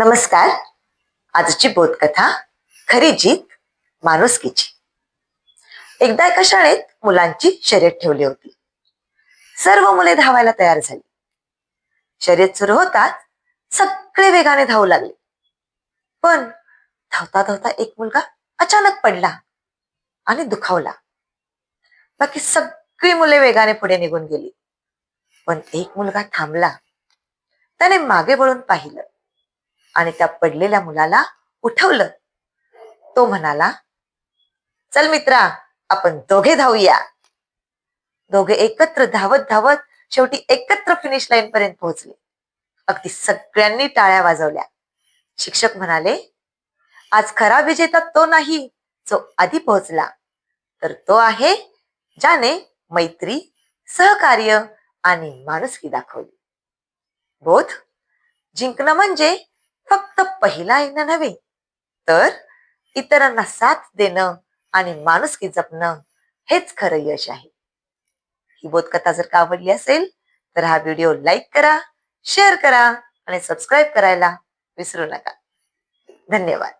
नमस्कार. आजची बोधकथा खरी जीत माणुसकीची. एकदा एका शाळेत मुलांची शर्यत ठेवली होती. सर्व मुले धावायला तयार झाली. शर्यत सुरू होताच सगळे वेगाने धावू लागले. पण धावता धावता एक मुलगा अचानक पडला आणि दुखावला. बाकी सगळी मुले वेगाने पुढे निघून गेली. पण एक मुलगा थांबला. त्याने मागे वळून पाहिलं आणि त्या पडलेल्या मुलाला उठवलं. तो म्हणाला, चल मित्रा, आपण दोघे धावूया. दोघे एकत्र धावत धावत शेवटी एकत्र फिनिश लाईन पर्यंत पोहोचले. अगदी सगळ्यांनी टाळ्या वाजवल्या. शिक्षक म्हणाले, आज खरा विजेता तो नाही जो आधी पोहोचला, तर तो आहे ज्याने मैत्री, सहकार्य आणि माणुसकी दाखवली. बोध, जिंकणं म्हणजे फक्त पहिला येणं नव्हे, तर इतरांना साथ देणं आणि माणुसकी जपणं हेच खरं यश आहे. ही बोधकथा जर का आवडली असेल तर हा व्हिडिओ लाईक करा, शेअर करा आणि सबस्क्राईब करायला विसरू नका. धन्यवाद.